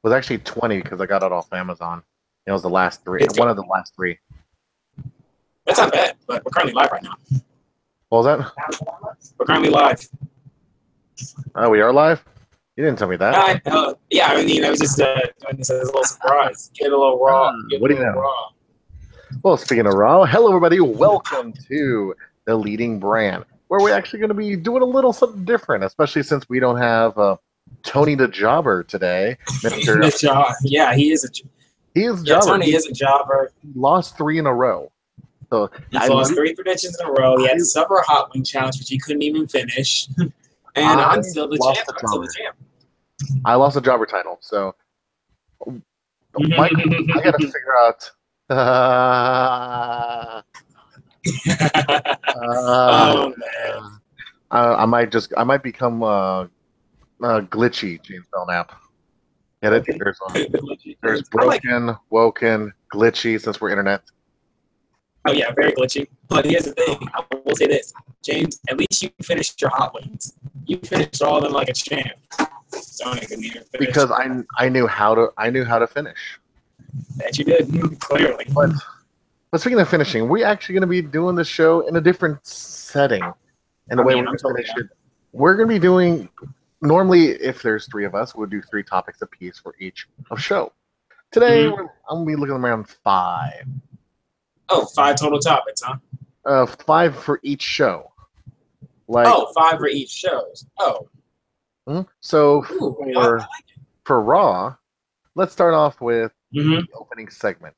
was actually 20 because I got it off Amazon. It was the last three, one of the last three. That's not bad, but we're currently live right now. What was that? We're currently live. Oh, we are live? You didn't tell me that. Yeah, I mean, I was just doing this as a little surprise. Get a little raw. What do you know? Raw. Well, speaking of raw, hello everybody. Welcome to The Leading Brand, where we're actually going to be doing a little something different, especially since we don't have Tony the Jobber today. Yeah, he is a jobber. Tony is a jobber. He lost 3 in a row. So He's lost 3 predictions in a row. He had the Summer Hot Wing Challenge, which he couldn't even finish. And I'm still the champ. I lost the jobber title, so Michael, I got to figure out. Oh man! I might become glitchy James Belknap. Get it? There's broken, woken, glitchy. Since we're internet. Oh yeah, very glitchy. But here's the thing: I will say this, James. At least you finished your hot wings. You finished all of them like a champ. Because I knew how to finish. That you did, clearly. But speaking of finishing, we're actually going to be doing the show in a different setting. And the way we're going to finish it, we're going to be doing. Normally, if there's 3 of us, we'll do 3 topics apiece for each of show. Today, I'm going to be looking around 5. Oh, 5 total topics, huh? 5 for each show. 5 for each show. Oh. So for Raw, let's start off with the opening segment.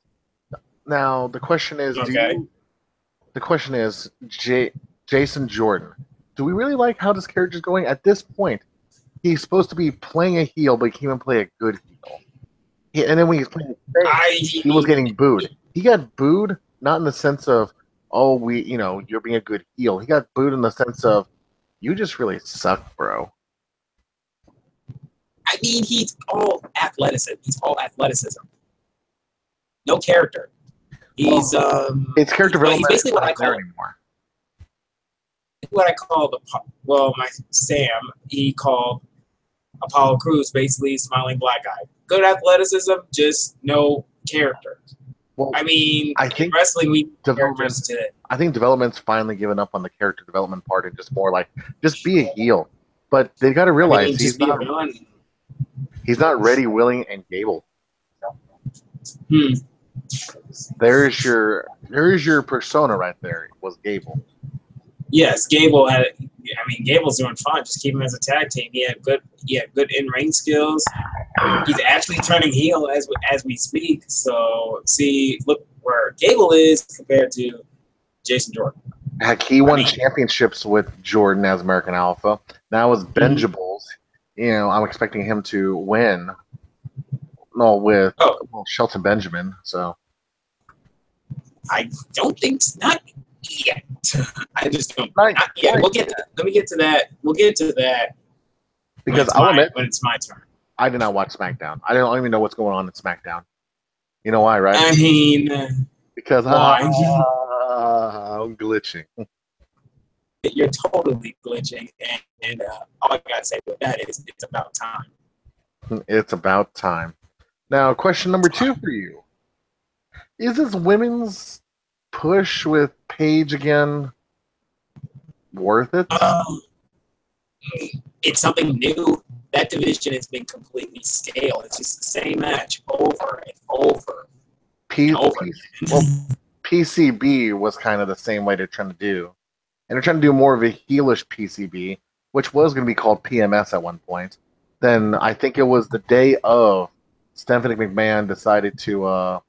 Now the question is, Jason Jordan. Do we really like how this character's going at this point? He's supposed to be playing a heel, but he can't even play a good heel. And then when he's playing he was getting booed. He got booed not in the sense of, you're being a good heel. He got booed in the sense of, you just really suck, bro. I mean, he's all athleticism. No character. He's it's character development. He's basically what I call anymore. What I call my Sam. He called Apollo Crews basically smiling black guy. Good athleticism, just no character. Well, I mean, I think wrestling I think development's finally given up on the character development part and just more like just be a heel. But they got to realize he's not ready, willing, and able. There's your persona right there. Was Gable? Yes, Gable had. I mean, Gable's doing fine. Just keep him as a tag team. He had good in-ring skills. He's actually turning heel as we speak. So look where Gable is compared to Jason Jordan. Heck, he won championships with Jordan as American Alpha. Now as Benjables, I'm expecting him to win. No, with Shelton Benjamin. So I don't think not yet. I just don't. Not yet. We'll get. Let me get to that. We'll get to that. Because when it's my turn. I did not watch SmackDown. I don't even know what's going on in SmackDown. You know why, right? I mean, because I'm glitching. You're totally glitching, and all I gotta say with that is it's about time. It's about time. Now, question number 2 for you: is this women's push with Paige again worth it? It's something new. That division has been completely stale. It's just the same match over and over. Well, PCB was kind of the same way they're trying to do. And they're trying to do more of a heelish PCB, which was going to be called PMS at one point. Then I think it was the day of Stephanie McMahon decided to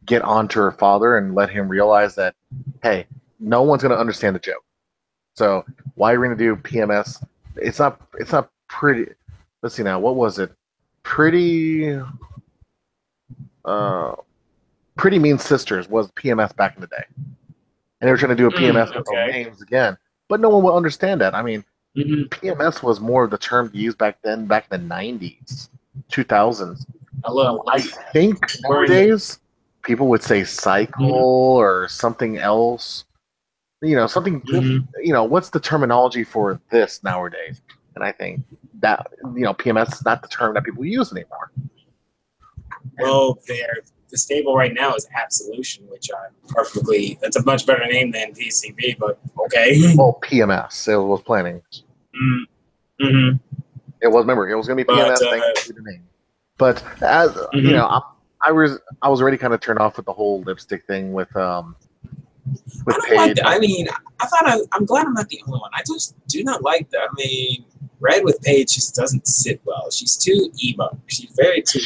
get onto her father and let him realize that, hey, no one's going to understand the joke. So why are we going to do PMS? It's not pretty. Let's see now. What was it? Pretty Mean Sisters was PMS back in the day. And they were trying to do a PMS with their names again. But no one will understand that. I mean, PMS was more of the term used back then, back in the 90s, 2000s. I think nowadays people would say cycle or something else. Something. What's the terminology for this nowadays? and I think that PMS is not the term that people use anymore. Well, the stable right now is Absolution, which that's a much better name than PCB, but okay. Well, PMS, it was planning. Mm-hmm. It was, remember, it was going to be PMS. Thanks to the name. But as mm-hmm. I was already kind of turned off with the whole lipstick thing with Paige. I'm glad I'm not the only one. I just do not like that. I mean, red with Paige just doesn't sit well. She's too emo. She's very too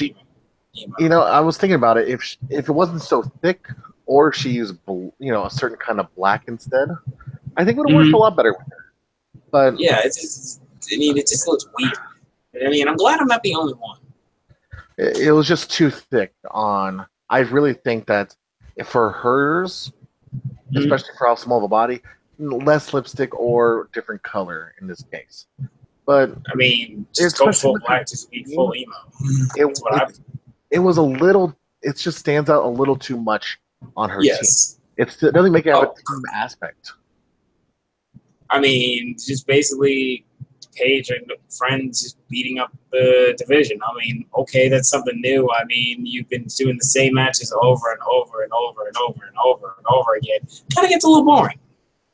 emo. I was thinking about it. If it wasn't so thick, or she used a certain kind of black instead, I think it would have worked a lot better with her. But yeah, it just looks weird. I mean, I'm glad I'm not the only one. It was just too thick on. I really think that for hers, especially for how small of a body, less lipstick or different color in this case. But I mean, just go full black, just be full emo. It was a little. It just stands out a little too much on her team. It doesn't make it have a team aspect. I mean, just basically Paige and friends just beating up the division. I mean, okay, that's something new. I mean, you've been doing the same matches over and over and over and over and over and over again. Kind of gets a little boring.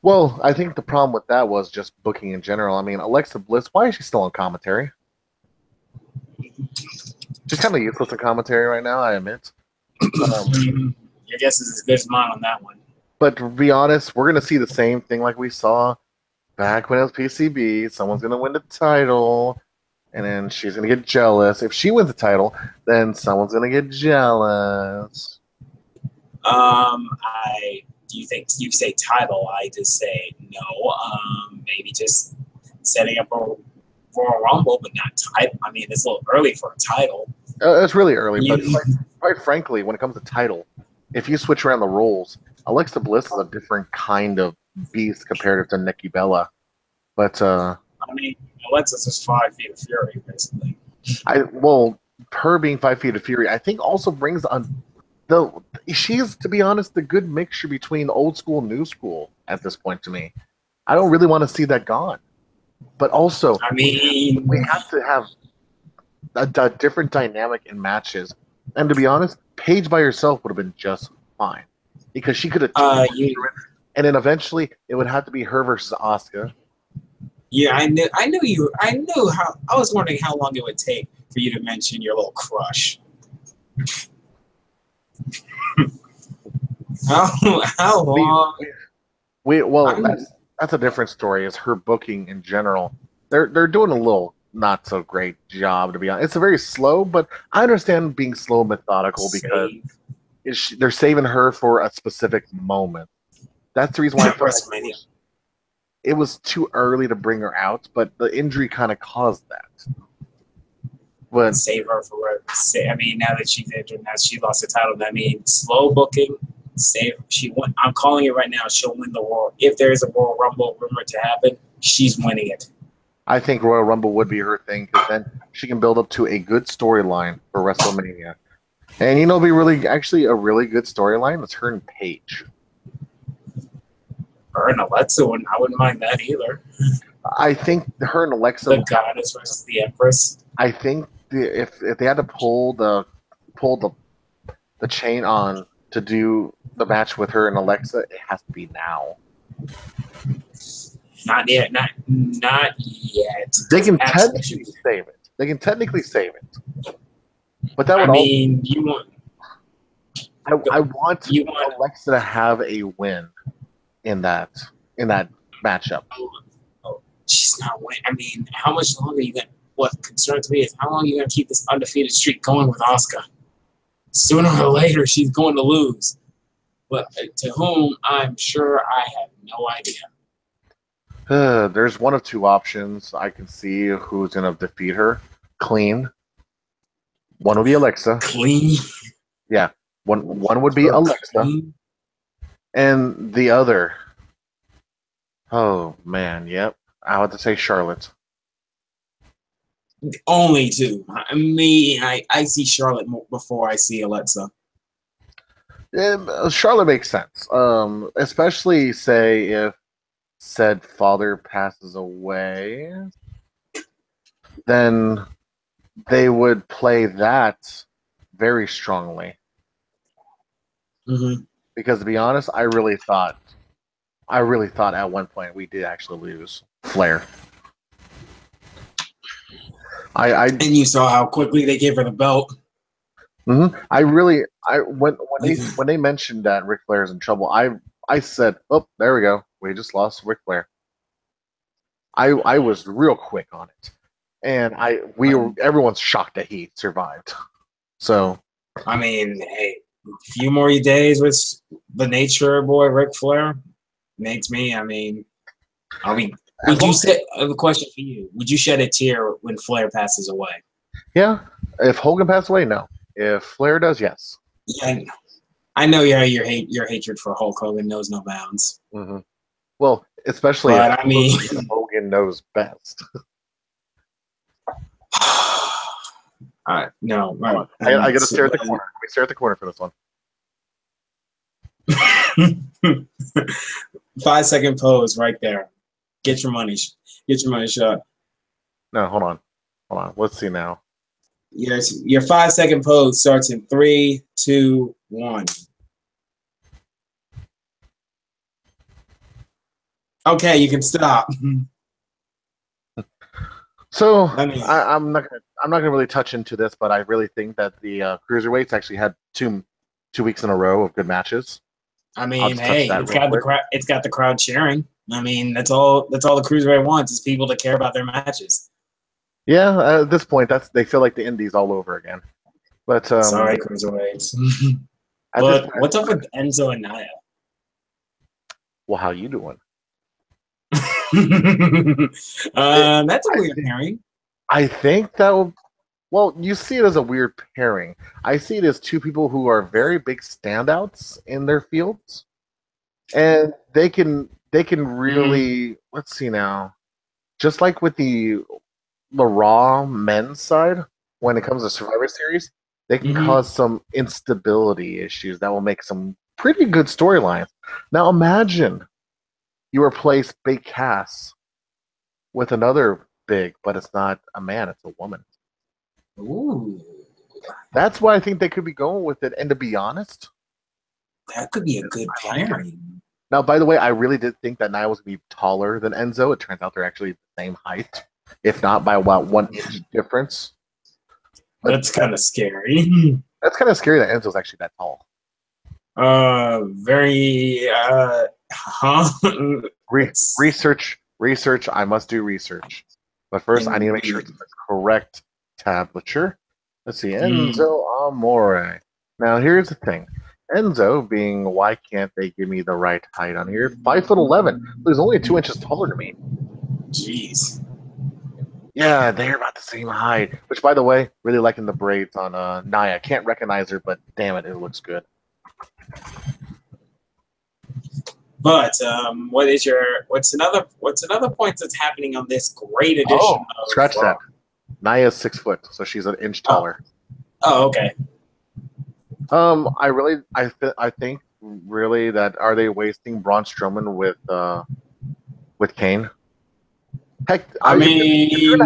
Well, I think the problem with that was just booking in general. I mean, Alexa Bliss, why is she still on commentary? She's kind of useless in commentary right now, I admit. Your guess is as good as mine on that one. But to be honest, we're going to see the same thing like we saw back when it was PCB. Someone's going to win the title, and then she's going to get jealous. If she wins the title, then someone's going to get jealous. Do you think you say title? I just say no. Maybe just setting up a Royal Rumble, but not title. I mean, it's a little early for a title. It's really early, but quite frankly, when it comes to title, if you switch around the roles, Alexa Bliss is a different kind of beast compared to Nikki Bella. But I mean, Alexa's just 5 feet of fury, basically. Her being 5 feet of fury, I think also brings on she's, to be honest, the good mixture between old school and new school at this point to me. I don't really want to see that gone. But also, I mean, we have to have a different dynamic in matches. And to be honest, Paige by herself would have been just fine because she could have. And then eventually, it would have to be her versus Asuka. Yeah, I knew. How. I was wondering how long it would take for you to mention your little crush. How long? That's a different story. Is her booking in general? They're doing a little not so great job, to be honest. It's a very slow, but I understand being slow and methodical because they're saving her for a specific moment. That's the reason why I felt like it was too early to bring her out, but the injury kind of caused that. But save her for I mean, now that she's injured, now she lost the title. I mean, slow booking. She won. I'm calling it right now. She'll win the Royal. If there is a Royal Rumble rumored to happen, she's winning it. I think Royal Rumble would be her thing because then she can build up to a good storyline for WrestleMania. And it'll be actually a really good storyline. It's her and Paige. Her and Alexa, I wouldn't mind that either. I think her and Alexa, the Goddess versus the Empress. I think if they had to pull the chain on to do the match with her and Alexa, it has to be now. Not yet. Not yet. They can technically save it. But that would I want Alexa to have a win in that matchup. Oh, she's not winning. I mean, how much longer are you going to... What concerns me is how long are you going to keep this undefeated streak going with Asuka? Sooner or later, she's going to lose. But to whom, I'm sure I have no idea. There's one of two options. I can see who's going to defeat her. Clean. One would be Alexa. Clean? Yeah. One would be Alexa. Clean? And the other... Oh, man, yep. I would have to say Charlotte. Only two. I mean, I see Charlotte before I see Alexa. Charlotte makes sense. Especially, say, if said father passes away. then they would play that very strongly. Mm-hmm. Because to be honest, I really thought at one point we did actually lose Flair. And you saw how quickly they gave her the belt. Mm-hmm. When they mentioned that Ric Flair's in trouble, I said, "Oh, there we go. We just lost Ric Flair." I was real quick on it, and everyone's shocked that he survived. So, I mean, hey, a few more days with the Nature Boy Ric Flair makes me. I mean, are we? Would you say? I have a question for you. Would you shed a tear when Flair passes away? Yeah. If Hogan passed away, no. If Flair does, yes. Yeah, I know your hatred for Hulk Hogan knows no bounds. Mm-hmm. Well, especially but if I mean, Hogan knows best. No. I got to stare at the corner. Let me stare at the corner for this one. 5-second pose right there. Get your money shot. No, hold on. Let's see now. Yes, your 5-second pose starts in 3, 2, 1. Okay, you can stop. So I'm not gonna really touch into this, but I really think that the cruiserweights actually had two weeks in a row of good matches. I mean, hey, it's got the crowd cheering. I mean, that's all the cruiserweight wants is people to care about their matches. Yeah, at this point, they feel like the indies all over again. But sorry, cruiserweights. But what's up with Enzo and Nia? Well, how you doing? That's a weird pairing. I think that will. Well, you see it as a weird pairing. I see it as two people who are very big standouts in their fields, and they can really. Let's see now. Just like with the Raw men's side, when it comes to Survivor Series, they can cause some instability issues that will make some pretty good storylines. Now imagine you replace Big Cass with another big, but it's not a man, it's a woman. Ooh. That's why I think they could be going with it. And to be honest, that could be a good pairing. Now, by the way, I really did think that Nia was going to be taller than Enzo. It turns out they're actually the same height, if not by about 1 inch difference. That's kind of scary. That's kind of scary that Enzo's actually that tall. Research. I must do research. But first, I need to make sure it's the correct tablature. Let's see. Enzo Amore. Now, here's the thing. Enzo being, why can't they give me the right height on here? 5'11". He's only 2 inches taller than me. Jeez. Yeah, they're about the same height. Which, by the way, really liking the braids on Nia. Can't recognize her, but damn it looks good. But what's another point that's happening on this great edition? Scratch that. Nia's 6 foot, so she's an inch taller. Oh, okay. I think really that are they wasting Braun Strowman with Kane? Heck, if you're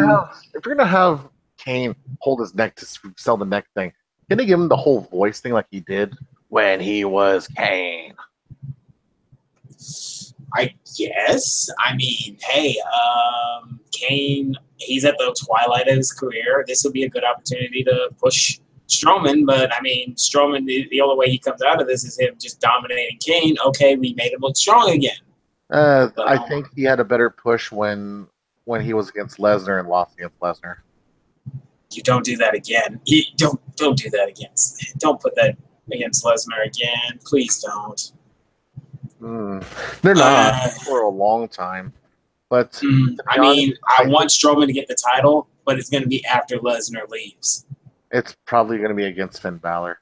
gonna have Kane hold his neck to sell the neck thing, can they give him the whole voice thing like he did when he was Kane? I guess. I mean, hey, Kane, he's at the twilight of his career. This would be a good opportunity to push Strowman, but I mean, Strowman, the only way he comes out of this is him just dominating Kane. Okay, we made him look strong again. I think he had a better push when he was against Lesnar and lost against Lesnar. You don't do that again. Don't do that against. Don't put that against Lesnar again. Please don't. They're not for a long time. But I want Strowman to get the title, but it's going to be after Lesnar leaves. It's probably going to be against Finn Balor.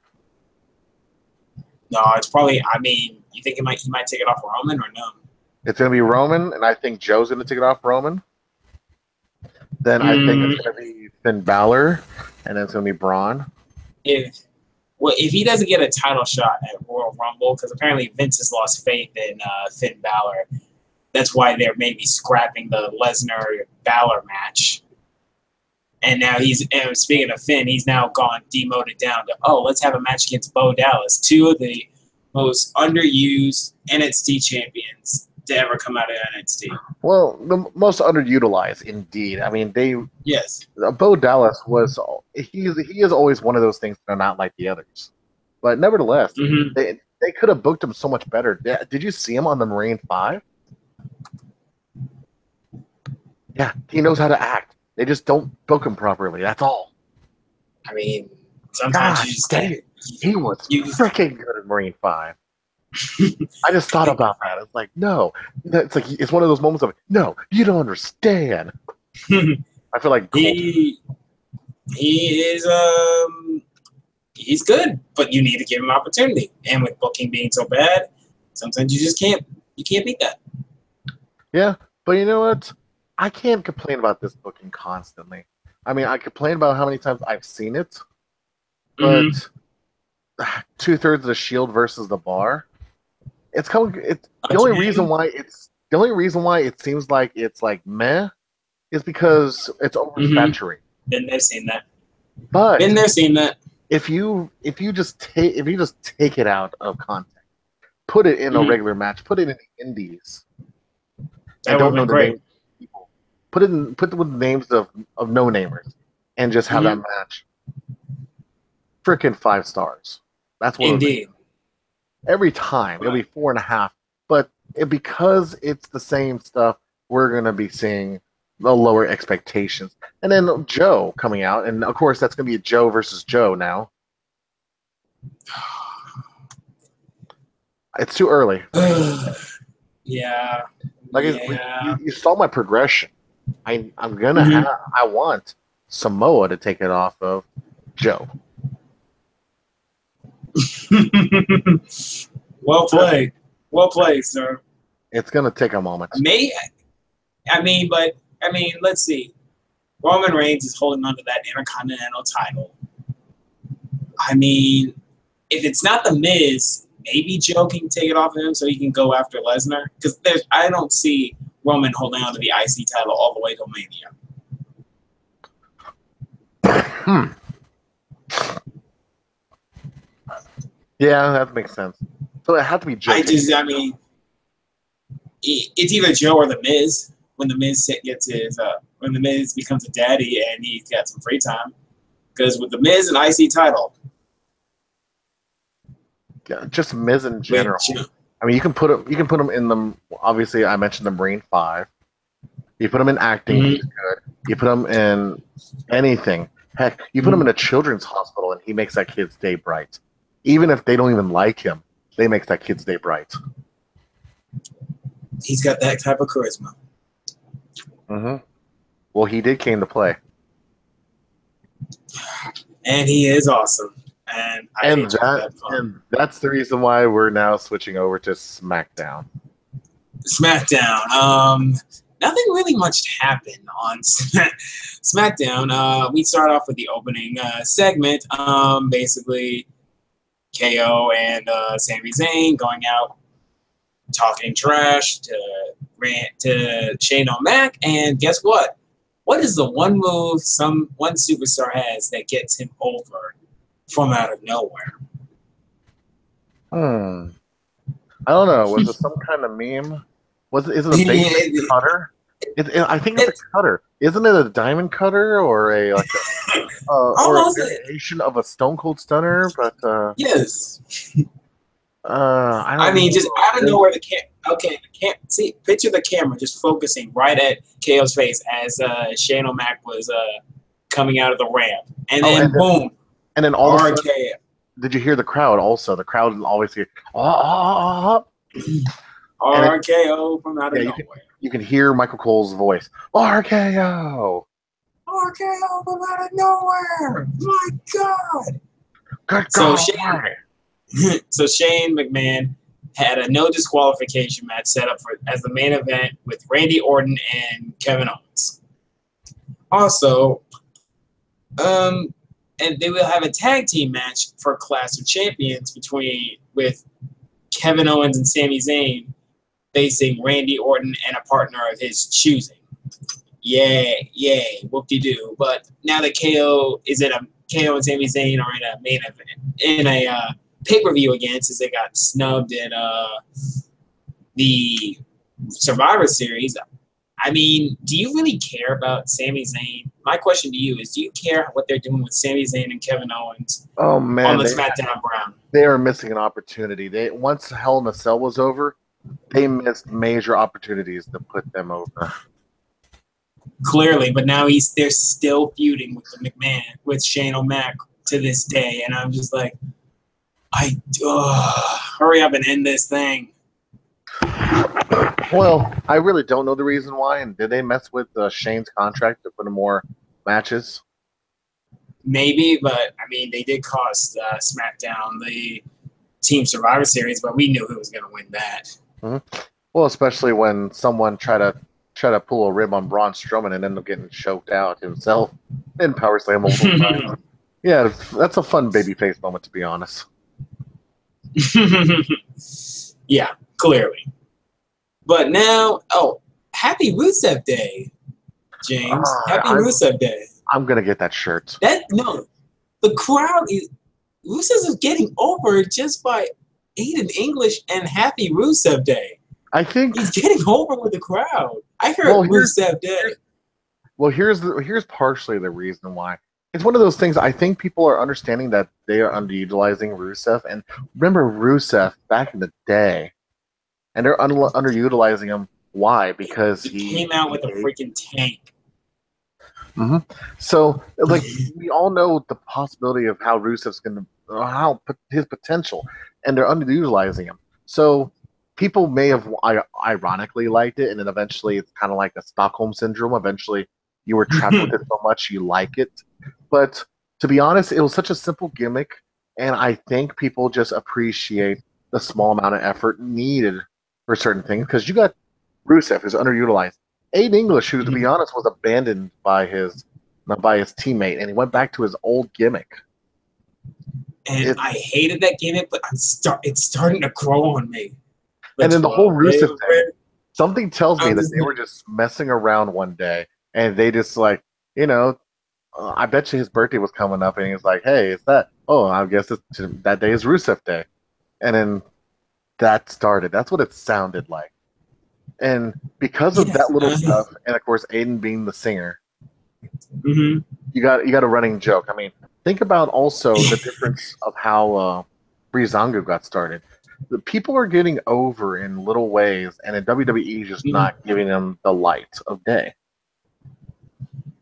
No, it's probably. I mean, you think he might take it off Roman or no? It's going to be Roman, and I think Joe's going to take it off Roman. Then I think it's going to be Finn Balor, and then it's going to be Braun. If he doesn't get a title shot at Royal Rumble, because apparently Vince has lost faith in Finn Balor, that's why they're maybe scrapping the Lesnar-Balor match. And now and speaking of Finn, he's now gone demoted down to, oh, let's have a match against Bo Dallas, two of the most underused NXT champions to ever come out of NXT. Well, the most underutilized, indeed. I mean, Yes. Bo Dallas he is always one of those things that are not like the others. But nevertheless, they could have booked him so much better. Did you see him on the Marine 5? Yeah, he knows how to act. They just don't book him properly. That's all. I mean, sometimes you just can't. He was freaking good at Marine 5. I just thought about that. It's like, no. It's one of those moments of, no, you don't understand. I feel like he is he's good, but you need to give him opportunity. And with booking being so bad, sometimes you just can't beat that. Yeah, but you know what? I can't complain about this booking constantly. I mean, I complain about how many times I've seen it, but 2/3 of the Shield versus the Bar. It's coming. The only reason why it seems like it's like meh is because it's oversaturated. Been there, seen that. But been there, seen that. If you just take it out of context, put it in a regular match, put it in the indies. I don't know the names of people. Put it with the names of no-namers and just have that match. Freaking 5 stars. That's what indeed. Every time it'll be 4.5, but because it's the same stuff, we're gonna be seeing the lower expectations. And then Joe coming out, and of course that's gonna be a Joe versus Joe now. It's too early. Yeah. You saw my progression. I'm gonna I want Samoa to take it off of Joe. Well played, sir. It's gonna take a moment. Let's see. Roman Reigns is holding on to that Intercontinental title. I mean, if it's not The Miz, maybe Joe can take it off of him so he can go after Lesnar. Because I don't see Roman holding on to the IC title all the way to Mania. Yeah, that makes sense. So it had to be Joe. It's either Joe or The Miz. When The Miz when The Miz becomes a daddy and he's got some free time. Because with The Miz and IC title, yeah, just Miz in general. I mean, you can put him in the. Obviously, I mentioned the Marine 5. You put him in acting, he's good. You put him in anything. Heck, you put him in a children's hospital, and he makes that kid's day bright. Even if they don't even like him, they make that kid's day bright. He's got that type of charisma. Well, he did came to play, and he is awesome. And that's the reason why we're now switching over to SmackDown. Nothing really much happened on SmackDown. We start off with the opening segment. Basically, KO and Sami Zayn going out, talking trash to Shane O'Mac, and guess what? What is the one move one superstar has that gets him over from out of nowhere? I don't know. Was it some kind of meme? Is it a basic cutter? I think it's a cutter. Isn't it a diamond cutter or a variation of a Stone Cold Stunner? But yes. I mean, just out of nowhere, picture the camera just focusing right at KO's face as Shane O'Mac was coming out of the ramp, and then boom, and then all RKO. Did you hear the crowd? Also, the crowd always hear RKO from out of nowhere. You can hear Michael Cole's voice. RKO. RKO from out of nowhere. My God. Good God. So Shane McMahon had a no disqualification match set up as the main event with Randy Orton and Kevin Owens. Also, and they will have a tag team match for Clash of Champions with Kevin Owens and Sami Zayn facing Randy Orton and a partner of his choosing. yeah, whoop-de-doo. But now that KO is in a KO and Sami Zayn are in a main event in a pay-per-view again, since they got snubbed in the Survivor Series. I mean, do you really care about Sami Zayn? My question to you is, do you care what they're doing with Sami Zayn and Kevin Owens Oh on man, the SmackDown brand? they are missing an opportunity. They once Hell in a Cell was over, they missed major opportunities to put them over. Clearly, but now they're still feuding with the McMahon, with Shane O'Mac to this day, and I'm just like, hurry up and end this thing. Well, I really don't know the reason why. And did they mess with Shane's contract to put in more matches? Maybe, but I mean, they did cost SmackDown the Team Survivor Series, but we knew who was going to win that. Mm-hmm. Well, especially when someone try to pull a rib on Braun Strowman and end up getting choked out himself in Power Slam multiple times. Yeah, that's a fun babyface moment, to be honest. Yeah, clearly. But now, happy Rusev Day, James. Happy Rusev Day. I'm gonna get that shirt. The crowd is Rusev is getting over just by Aiden English and Happy Rusev Day. I think he's getting over with the crowd. I heard Rusev Day. Well, here's partially the reason why. It's one of those things. I think people are understanding that they are underutilizing Rusev, and remember Rusev back in the day, and they're underutilizing him. Why? Because he came out with a freaking tank. Mm-hmm. So, like, we all know the possibility of how Rusev's going to, how his potential, and they're underutilizing him. So, people may have ironically liked it, and then eventually it's kind of like a Stockholm syndrome. Eventually, you were trapped with it so much you like it. But to be honest, it was such a simple gimmick, and I think people just appreciate the small amount of effort needed for certain things because you got Rusev who's underutilized. Aiden English, who to be honest was abandoned by his teammate, and he went back to his old gimmick. And I hated that gimmick, but it's starting to grow on me. And then the whole Rusev thing, something tells me that they were just messing around one day, and they just like, I bet you his birthday was coming up, and he was like, "Hey, it's that? Oh, I guess that day is Rusev Day," and then that started. That's what it sounded like. And because of that little stuff, and of course Aiden being the singer, you got a running joke. I mean, think about also the difference of how Breezango got started. The people are getting over in little ways, and in WWE just not giving them the light of day.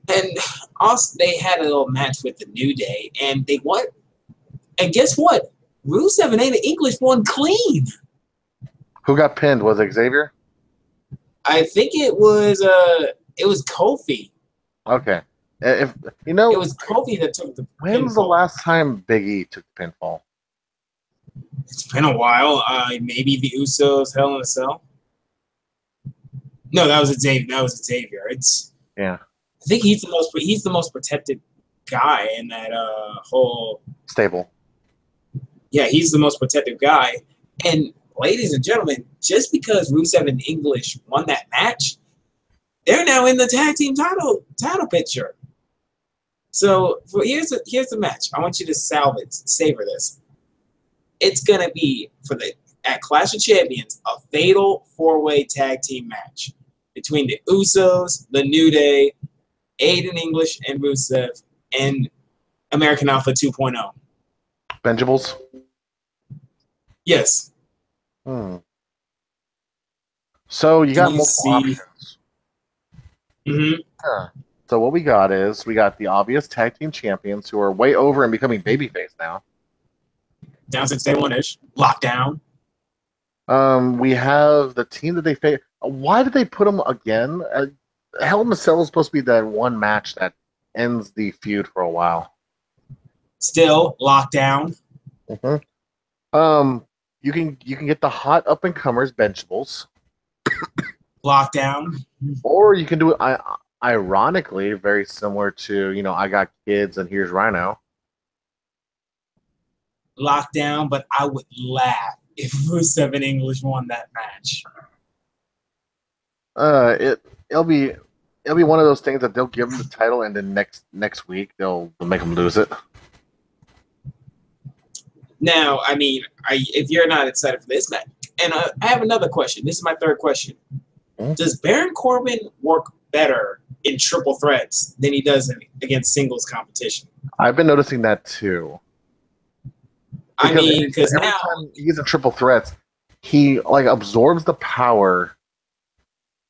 And also, they had a little match with the New Day, and they won. And guess what? Rusev and Aiden English won clean. Who got pinned? Was it Xavier? I think it was Kofi. Okay. If it was Kofi that took the When's the last time Big E took the pinfall? It's been a while. Maybe the Usos, Hell in a Cell. No, that was Xavier. Yeah. I think he's the most protected guy in that whole stable. Yeah, he's the most protected guy. And ladies and gentlemen, just because Rusev and English won that match, they're now in the tag team title picture. So here's the match. I want you to savor this. It's gonna be at Clash of Champions, a fatal 4-way tag team match between the Usos, the New Day, Aiden English and Rusev, and American Alpha 2.0. Benjables? Yes. So you got multiple options. Yeah. So what we got the obvious tag team champions who are way over and becoming babyface now. Down since day one-ish. Lockdown. We have the team that they face. Why did they put them again? Hell in a Cell is supposed to be that one match that ends the feud for a while. Still Lockdown. You can get the hot up and comers Benchables. Lockdown. Or you can do it ironically very similar to I got kids and here's Rhino. Lockdown, but I would laugh if Rusev and English won that match. It'll it'll be one of those things that they'll give him the title, and then next week they'll make him lose it. Now, I mean, if you're not excited for this match, and I have another question. This is my third question. Does Baron Corbin work better in triple threats than he does against singles competition? I've been noticing that too. I mean, because every now time he's in triple threats, he like absorbs the power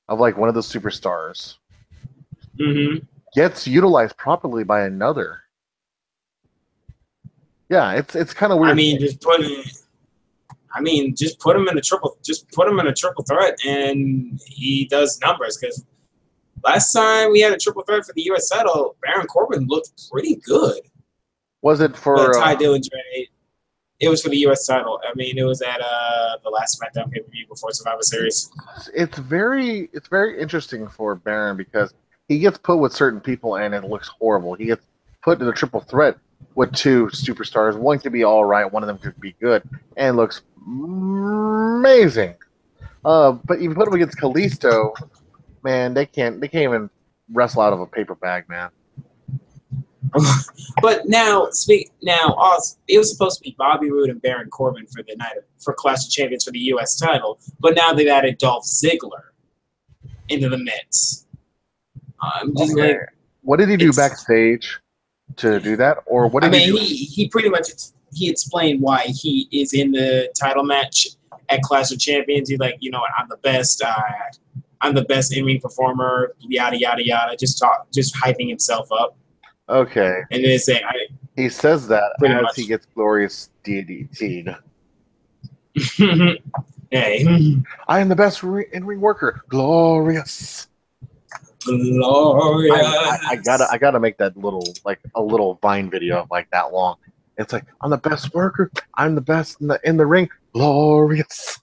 of like one of the superstars. Gets utilized properly by another. Yeah, it's kind of weird. I mean, just put him in a triple threat, and he does numbers. Because last time we had a triple threat for the U.S. title, Baron Corbin looked pretty good. Was it for Ty Dillinger? It was for the U.S. title. I mean, it was at the last SmackDown pay-per-view before Survivor Series. It's very interesting for Baron because he gets put with certain people and it looks horrible. He gets put in a triple threat with two superstars. One could be all right, one of them could be good, and looks amazing. But you put him against Kalisto, man, they can't even wrestle out of a paper bag, man. But now, it was supposed to be Bobby Roode and Baron Corbin for Clash of Champions for the U.S. title, but now they've added Dolph Ziggler into the mix. What did he do backstage to do that, or what? He pretty much explained why he is in the title match at Clash of Champions. He's like, I'm the best. I'm the best in-ring performer. Yada yada yada. Just hyping himself up. Okay. And then saying, he says that as he gets glorious DDT'd. Hey. I am the best in-ring worker. Glorious. I gotta make that a little Vine video like that long. It's like, I'm the best worker. I'm the best in the ring. Glorious.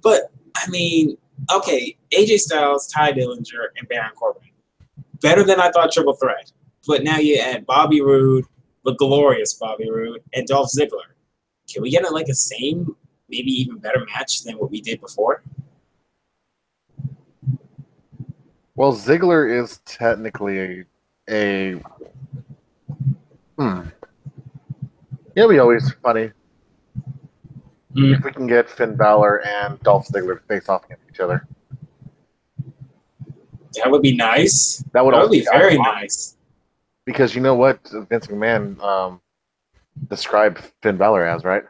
But I mean, okay, AJ Styles, Ty Dillinger, and Baron Corbin. Better than I thought triple threat. But now you add Bobby Roode, the glorious Bobby Roode, and Dolph Ziggler. Can we get a same, maybe even better match than what we did before? Well, Ziggler is technically it'll be always funny if we can get Finn Balor and Dolph Ziggler to face off against each other. That would be nice. That would be very nice. Because you know what Vince McMahon described Finn Balor as, right?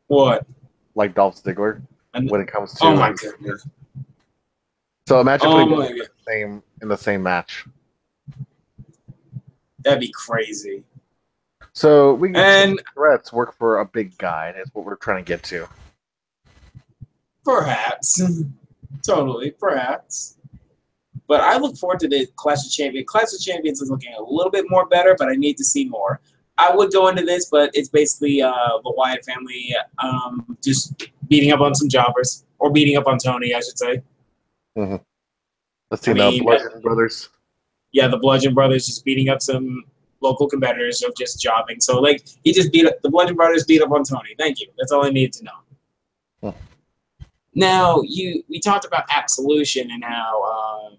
What? Like Dolph Ziggler when it comes to. Oh my goodness. So imagine putting them in the same match. That'd be crazy. So we can threats work for a big guy. That's what we're trying to get to. Perhaps. Totally, perhaps. But I look forward to the Clash of Champions. Clash of Champions is looking a little bit more better, but I need to see more. I would go into this, but it's basically the Wyatt family just beating up on some jobbers. Or beating up on Tony, I should say. Mm-hmm. Let's see now, Bludgeon Brothers. Yeah, the Bludgeon Brothers just beating up some local competitors of just jobbing. So, the Bludgeon Brothers beat up on Tony. Thank you. That's all I needed to know. Hmm. Now, we talked about Absolution and how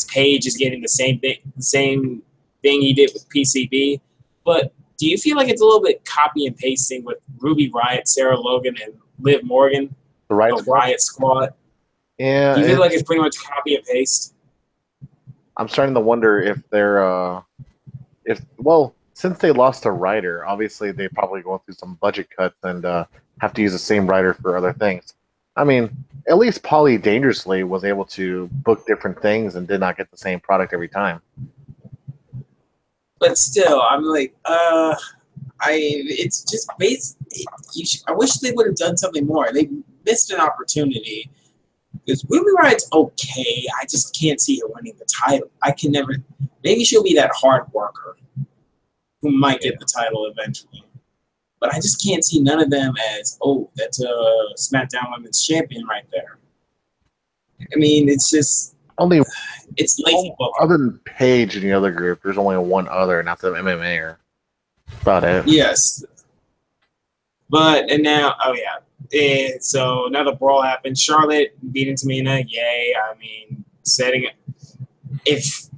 Page is getting the same thing he did with PCB. But do you feel like it's a little bit copy and pasting with Ruby Riott, Sarah Logan, and Liv Morgan, the Riot Squad? Yeah. Do you feel like it's pretty much copy and paste? I'm starting to wonder if they're since they lost a writer, obviously they're probably going through some budget cuts and have to use the same writer for other things. I mean, at least Paulie Dangerously was able to book different things and did not get the same product every time. But still, I'm like, it's just I wish they would have done something more. They missed an opportunity. Because Ruby Riott's okay. I just can't see her winning the title. I can never. Maybe she'll be that hard worker who might get the title eventually. But I just can't see none of them as, that's a SmackDown Women's Champion right there. I mean, it's just it's lazy booking. Other than Paige and the other group, there's only one other, and that's an MMA. About it. Yes. But and now, And so another brawl happened. Charlotte beating Tamina. Yay! I mean, if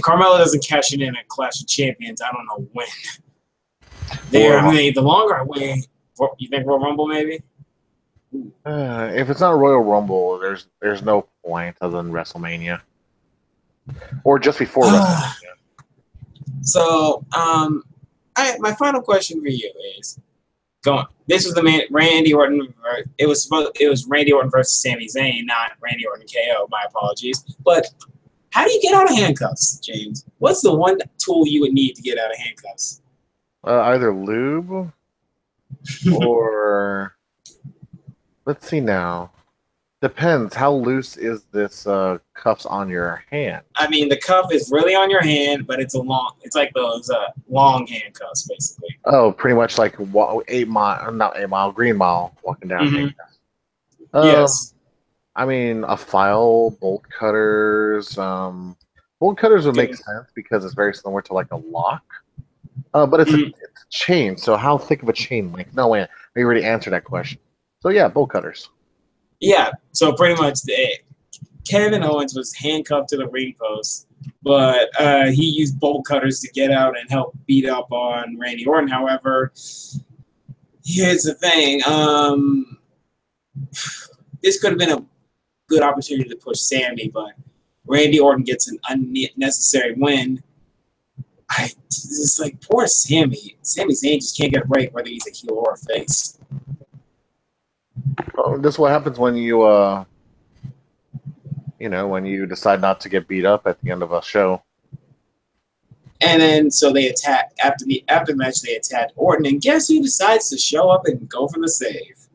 Carmella doesn't cash it in at Clash of Champions, I don't know when. I mean, the longer I wait, you think Royal Rumble maybe? If it's not Royal Rumble, there's no point other than WrestleMania, or just before WrestleMania. So, my final question for you is, this was the Randy Orton. It was Randy Orton versus Sami Zayn, not Randy Orton KO. My apologies. But how do you get out of handcuffs, James? What's the one tool you would need to get out of handcuffs? Either lube or let's see now. Depends. How loose is this cuffs on your hand? I mean, the cuff is really on your hand, but it's like those long handcuffs, basically. Oh, pretty much like 8 Mile, not 8 Mile, Green Mile, walking down handcuffs. Yes. I mean, a file, bolt cutters. Bolt cutters would make sense because it's very similar to like a lock. But it's a chain, so how thick of a chain link? No way. We already answered that question. So yeah, bolt cutters. Yeah, so pretty much Kevin Owens was handcuffed to the ring post, but he used bolt cutters to get out and help beat up on Randy Orton. However, here's the thing. This could have been a good opportunity to push Sammy, but Randy Orton gets an unnecessary win. It's like poor Sammy. Sami Zayn just can't get a break whether he's a heel or a face. Oh, this is what happens when you, when you decide not to get beat up at the end of a show. And then, so they attack after the match. They attacked Orton, and guess who decides to show up and go for the save?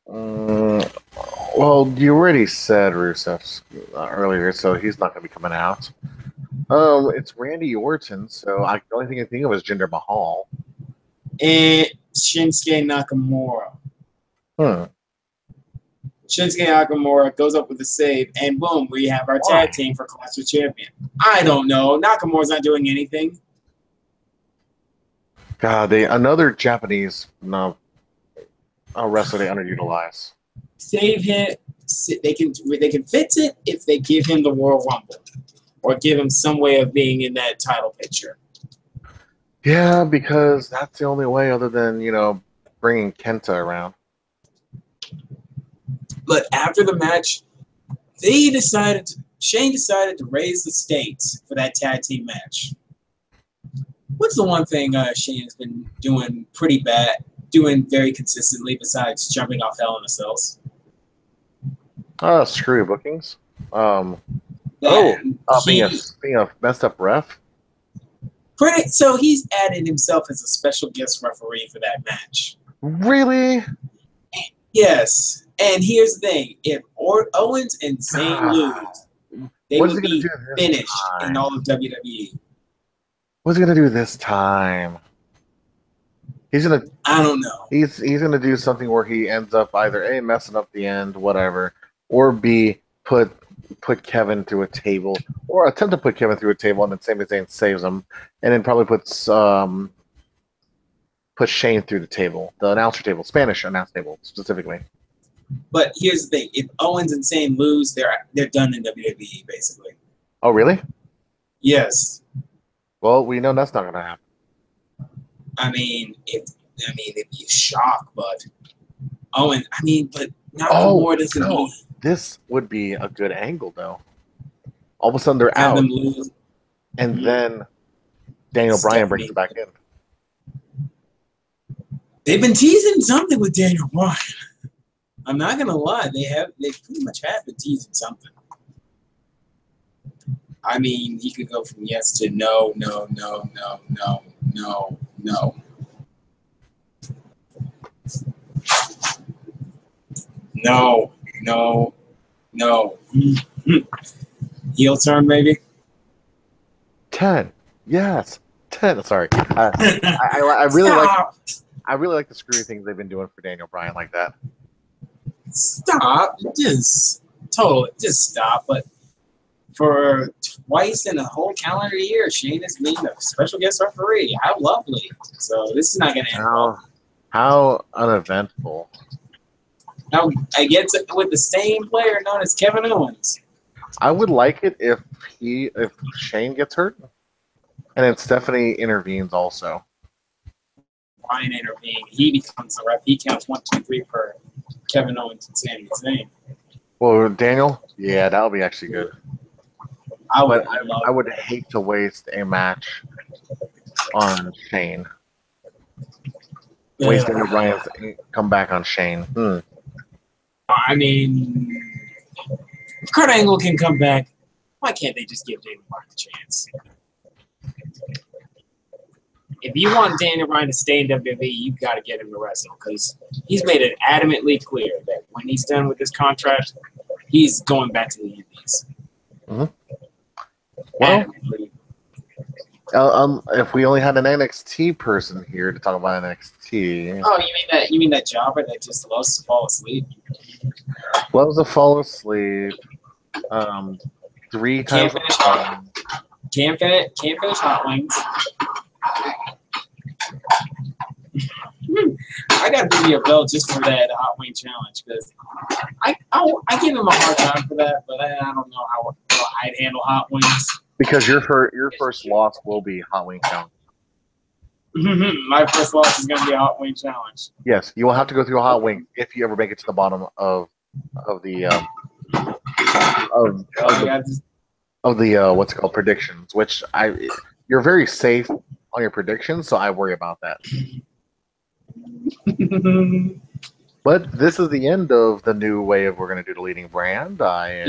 Well, you already said Rusev earlier, so he's not going to be coming out. It's Randy Orton, so the only thing I think of is Jinder Mahal and Shinsuke Nakamura. Shinsuke Nakamura goes up with a save, and boom, we have our tag team for Clash of Champions. I don't know. Nakamura's not doing anything. God, another Japanese wrestler they underutilize. Save him. They can fix it if they give him the Royal Rumble or give him some way of being in that title picture. Yeah, because that's the only way other than, bringing Kenta around. But after the match, Shane decided to raise the stakes for that tag team match. What's the one thing Shane has been doing doing very consistently besides jumping off Hell in a Cells? Screw bookings. Being a messed up ref. So he's added himself as a special guest referee for that match. Really? Yes. And here's the thing: if Owens and Zayn lose, they would be finished in all of WWE. What's he gonna do this time? I don't know. He's gonna do something where he ends up either A, messing up the end, whatever, or B, put Kevin through a table, or attempt to put Kevin through a table, and then Sami Zayn saves him, and then probably put Shane through the table, the announcer table, Spanish announce table specifically. But here's the thing: if Owens and Zayn lose, they're done in WWE basically. Oh, really? Yes. Well, we know that's not going to happen. I mean, it'd be a shock, but Nakamura doesn't need. This would be a good angle, though. All of a sudden, they're Have out, them lose. And then Daniel Bryan brings it back in. They've been teasing something with Daniel Bryan. I'm not gonna lie, they pretty much have been teasing something. I mean, he could go from yes to no, no, no, no, no, no, no. No, no, no. Heel turn, maybe? 10. Yes. 10. Sorry. I really like the screwy things they've been doing for Daniel Bryan like that. Stop. Just stop. But for twice in a whole calendar year, Shane has been a special guest referee. How lovely. So this is not going to end well. How uneventful. Now I get with the same player known as Kevin Owens. I would like it if Shane gets hurt, and then Stephanie intervenes also. Ryan intervening. He becomes the ref. He counts 1, 2, 3 for Kevin Owens and Sami Zayn. Well, Daniel, yeah, that would be actually good. I would hate to waste a match on Shane. Waste Ryan's comeback on Shane. I mean, if Kurt Angle can come back, why can't they just give Daniel Bryan a chance? If you want Daniel Bryan to stay in WWE, you've got to get him to wrestle because he's made it adamantly clear that when he's done with this contract, he's going back to the Indies. Well, if we only had an NXT person here to talk about NXT. Oh, you mean that jobber that just loves to fall asleep? Loves to fall asleep. 3 times. Can't finish hot wings. I gotta give you a belt just for that hot wing challenge because I give him a hard time for that, but I don't know how I'd handle hot wings. Because your first loss will be hot wing challenge. My first loss is gonna be a hot wing challenge. Yes, you will have to go through a hot wing if you ever make it to the bottom of the what's it called, predictions. Which you're very safe on your predictions, so I worry about that. But this is the end of the new way of we're going to do the leading brand. I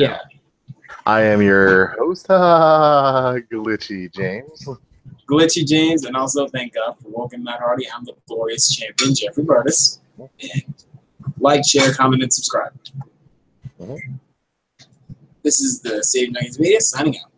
am your host, Glitchy James. Glitchy James, and also thank God for welcoming Matt Hardy. I'm the glorious champion, Jeffrey Burtis. And like, share, comment, and subscribe. This is the Save Nuggets Media signing out.